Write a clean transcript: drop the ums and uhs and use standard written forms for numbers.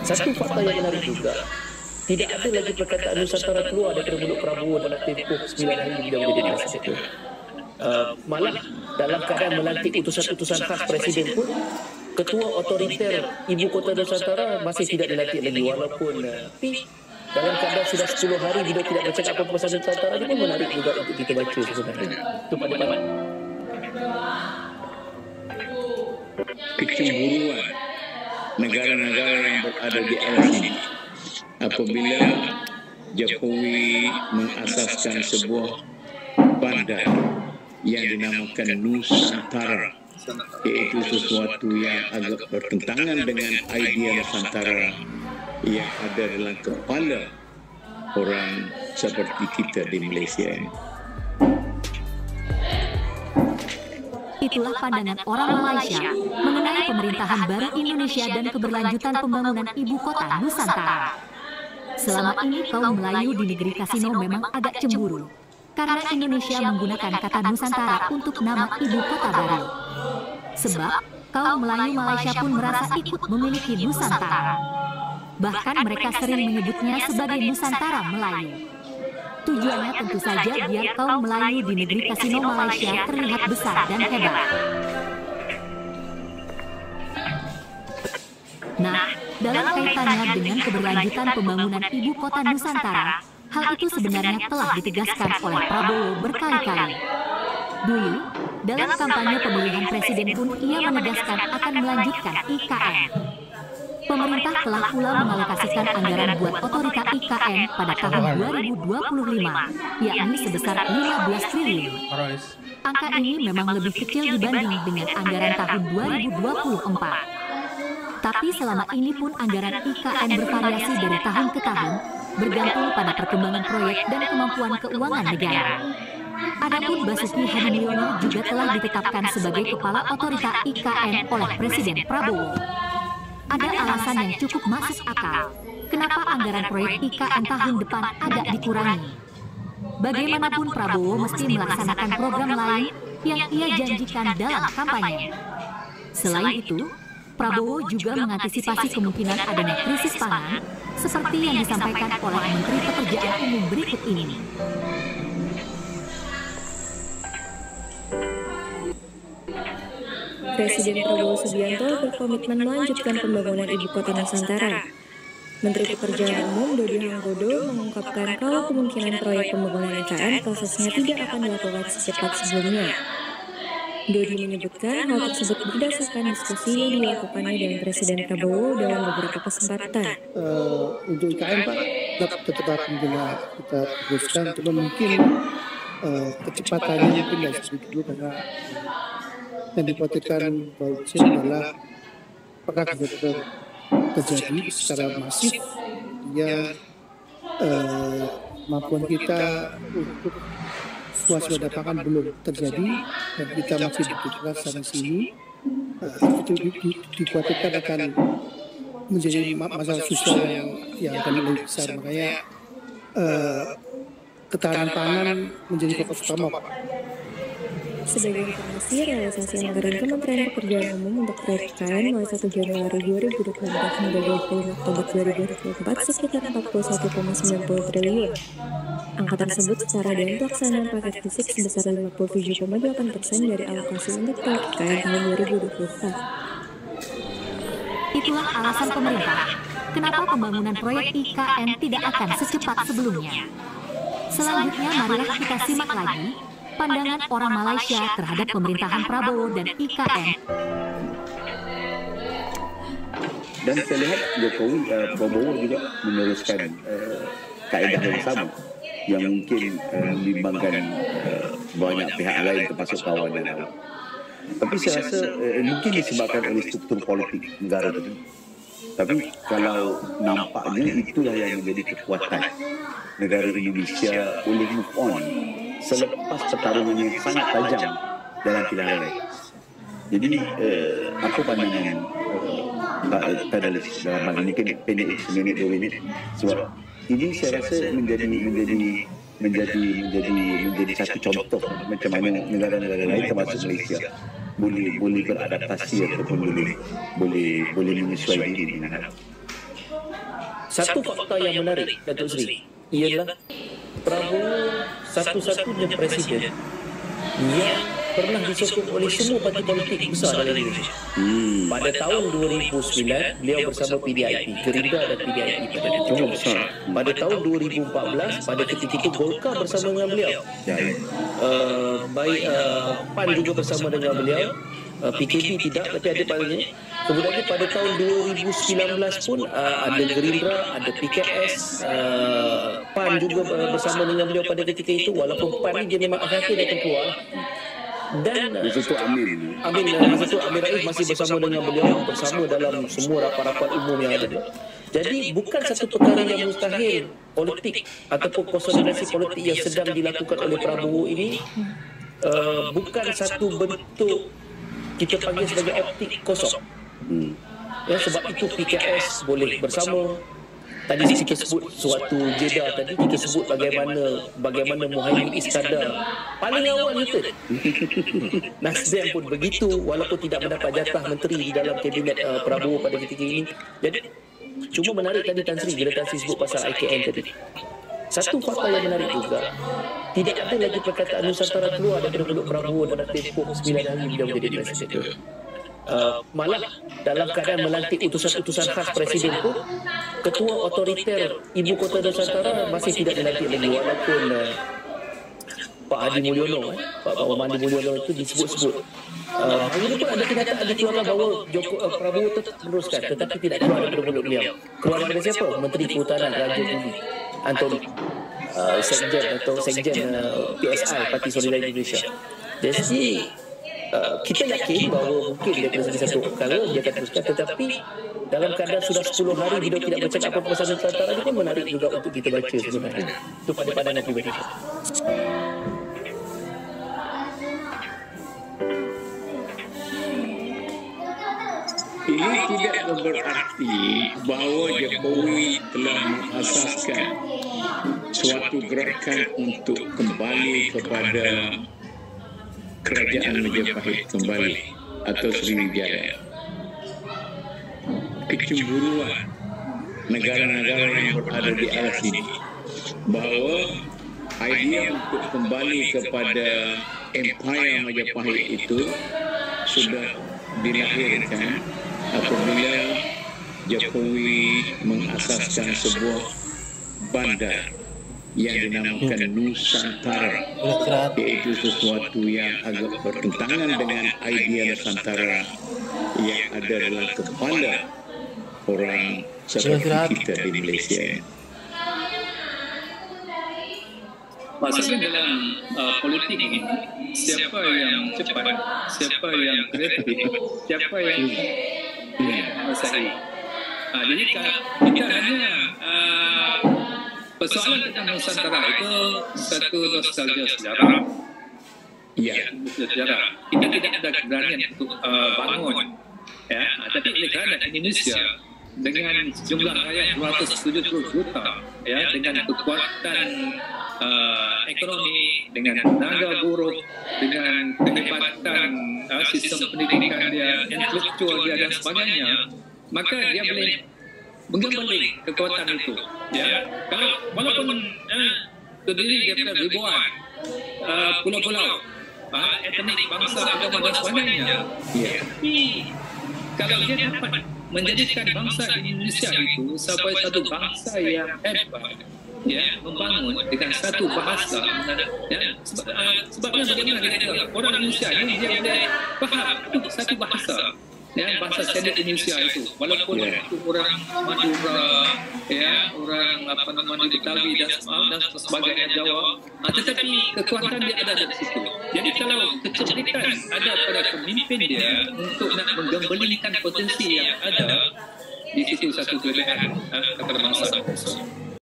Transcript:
Satu fakta yang menarik juga, tidak ada lagi perkataan Nusantara keluar daripada mulut Prabowo dalam tempoh 9 hari beliau menjadi presiden. Malah dalam keadaan melantik utusan-utusan khas presiden pun, ketua otoriter ibu kota Nusantara masih tidak dilantik lagi, walaupun tapi dalam keadaan sudah 10 hari beliau tidak bercakap apa pasal Nusantara. Ini pun menarik juga untuk kita baca sebenarnya. Itu pandangan. Kecemburuan negara-negara yang berada di alam ini apabila Jokowi mengasaskan sebuah bandar yang dinamakan Nusantara, yaitu sesuatu yang agak bertentangan dengan idea Nusantara yang ada dalam kepala orang seperti kita di Malaysia ini. Itulah pandangan orang Malaysia mengenai pemerintahan baru Indonesia dan keberlanjutan pembangunan ibu kota Nusantara. Selama ini kaum Melayu di negeri Kasino memang agak cemburu karena Indonesia menggunakan kata Nusantara untuk nama ibu kota baru. Sebab kaum Melayu Malaysia pun merasa ikut memiliki Nusantara. Bahkan mereka sering menyebutnya sebagai Nusantara Melayu. Tujuannya tentu saja biar kaum Melayu di negeri Kasino Malaysia terlihat besar dan hebat. Nah, dalam kaitannya dengan keberlanjutan pembangunan ibu kota Nusantara, hal itu sebenarnya telah ditegaskan oleh Prabowo berkali-kali. Dulu, dalam kampanye pemilihan presiden pun ia menegaskan akan melanjutkan IKN. Pemerintah telah pula mengalokasikan anggaran buat otorita IKN pada tahun 2025, yakni sebesar 15 triliun. Angka ini memang lebih kecil dibanding dengan anggaran tahun 2024. Tapi selama ini pun anggaran IKN bervariasi dari tahun ke tahun, bergantung pada perkembangan proyek dan kemampuan keuangan negara. Adapun Basuki Hadimulyono juga telah ditetapkan sebagai kepala otorita IKN oleh Presiden Prabowo. Ada alasan yang cukup masuk akal kenapa anggaran proyek IKN tahun depan agak dikurangi. Bagaimanapun Prabowo mesti melaksanakan program lain yang ia janjikan dalam kampanye. Selain itu, Prabowo juga mengantisipasi kemungkinan adanya krisis pangan seperti yang disampaikan oleh Menteri Pekerjaan Umum berikut ini. Presiden Prabowo Subianto berkomitmen melanjutkan pembangunan ibu kota Nusantara. Menteri Pekerjaan Umum Dodi Hanggodo mengungkapkan kalau kemungkinan proyek pembangunan IKN prosesnya tidak akan dilakukan secepat sebelumnya. Dodi menyebutkan hal tersebut berdasarkan diskusi yang dilakukannya dengan Presiden Prabowo dalam beberapa kesempatan. Untuk IKN Pak, tetap juga kita teruskan, cuma mungkin kecepatannya mungkin tidak sedikit dulu karena yang dikhawatirkan adalah apakah sudah terjadi secara masif ya kemampuan kita untuk swasembada pangan belum terjadi dan kita masih dibutuhkan sana sini, itu dikhawatirkan akan menjadi masalah sosial yang akan lebih besar. Makanya ketahanan pangan menjadi fokus utama, Pak. Sebagai informasi, realisasi anggaran Kementerian Pekerjaan Umum untuk proyek IKN mulai 1 Januari 2024 hingga 25 Oktober 2024 sekitar 41,90 triliun. Angka tersebut secara dengan pelaksanaan paket fisik sebesar 57,8% dari alokasi untuk proyek IKN tahun 2024. Itulah alasan pemerintah kenapa pembangunan proyek IKN tidak akan secepat sebelumnya. Selanjutnya, marilah kita simak lagi pandangan orang Malaysia terhadap pemerintahan Prabowo dan IKN. Dan saya lihat Prabowo juga meneruskan kaedah yang sama yang mungkin membimbangkan banyak pihak lain termasuk kawan yang lain. Tapi saya rasa mungkin disebabkan oleh struktur politik negara itu. Tapi kalau nampaknya itulah yang menjadi kekuatan negara Indonesia boleh move on selepas pertarungan yang sangat tajam dalam pilihan raya. Jadi apa pandangan panelis dalam hal ini kan pendek seminit 2 minit sebab ini saya rasa menjadi satu contoh macam mana negara-negara lain termasuk Malaysia boleh beradaptasi ataupun boleh menyesuaikan diri dengan hal. satu fakta yang menarik, Datuk Seri, ialah Prabowo satu-satunya presiden yang pernah disokong oleh semua parti politik besar dalam Indonesia. Pada tahun 2009, beliau bersama PDIP, Gerindra dan PDIP pada ketika itu. Pada tahun 2014, pada ketika itu Golkar bersama dengan beliau. PAN juga bersama dengan beliau. PKB tidak, tapi ada parlimen. Kemudian pada tahun 2019 pun ada Gerindra, ada PKS, PAN juga bersama dengan beliau pada ketika itu. Walaupun PAN ni dia memang akhir-akhir dia akan keluar. Dan Masa tu masa tu Amin Rais masih bersama dengan beliau, bersama dalam semua rapat-rapat umum yang ada. Jadi bukan satu perkara yang mustahil politik ataupun konsolidasi politik yang sedang dilakukan oleh Prabowo ini bukan satu bentuk kita panggil sebagai optik kosong. Ya, sebab itu PKS boleh bersama. Tadi kita sebut suatu jeda tadi, kita sebut bagaimana Muhaimin Iskandar paling awal Newton. Nasdem pun begitu, walaupun tidak mendapat jatah menteri di dalam kabinet Prabowo pada ketika ini. Jadi cuma menarik tadi Tan Sri, bila Tan Sri sebut pasal IKN tadi. Satu fakta yang menarik juga, tidak ada lagi perkataan Nusantara keluar daripada mulut Prabowo pada tempoh 9 hari beliau menjadi presiden. Malah dalam keadaan melantik utusan-utusan khas presiden pun, ketua otoriter ibu kota Nusantara masih tidak dilantik lagi, walaupun Pak Hadi Mulyono, Pak Hadi Mulyono itu disebut-sebut. Hari ini pun ada kenyataan dikeluarkan bahawa Prabowo tetap meneruskan, tetapi tidak keluar daripada mulut beliau. Keluar daripada siapa? Menteri Kehutanan Raja Budi Antoni, Sekjen PSI, Parti Solidaritas Indonesia. Jadi kita yakin bahawa mungkin dia akan jadi satu perkara, dia akan teruskan, tetapi dalam keadaan sudah 10 hari beliau tidak bercakap apa pasal Nusantara ini pun menarik juga untuk kita baca sebenarnya. Itu pada pandangan pribadi. Ini tidak berarti bahawa Jokowi telah mengasaskan suatu gerakan untuk kembali kepada kerajaan Majapahit kembali atau Sriwijaya. Kecemburuan negara-negara yang berada di arah sini bahawa idea untuk kembali kepada Empire Majapahit itu sudah dilahirkan apabila Jokowi mengasaskan sebuah bandar yang dinamakan Nusantara, iaitu sesuatu yang agak bertentangan dengan idea Nusantara yang ada dalam kepala orang seperti kita di Malaysia. Maksudnya dalam politik ini, siapa yang cepat, siapa yang kreatif, siapa yang menguasai. Jadi kita hanya persoalan tentang Nusantara itu satu nostalgia sejarah. Ya, sejarah. Kita tidak ada keberanian untuk bangun. Ya, tapi oleh kerana Indonesia dengan jumlah rakyat 270 juta, ya, dengan kekuatan ekonomi, dengan tenaga buruh, dengan kehebatan sistem pendidikan dia, intelektual dia dan sebagainya, maka dia boleh menggembali kekuatan itu. Ya, kalau walaupun terdiri daripada ribuan pulau-pulau, etnik, bangsa, agama dan sebagainya, tapi kalau dia dapat menjadikan bangsa Indonesia itu sampai satu bangsa yang hebat, ya, membangun dengan satu bahasa, ya, sebabnya bagaimana kita orang Indonesia ini dia boleh faham itu satu bahasa, ya, bahasa standard Indonesia itu, walaupun itu orang Madura, ya, orang apa namanya Betawi dan sebagainya Jawa, tetapi kekuatan dia ada di situ. Jadi kalau kecerdikan ada pada pemimpin dia untuk nak menggembalikan potensi yang ada, di situ satu kelebihan kepada bangsa.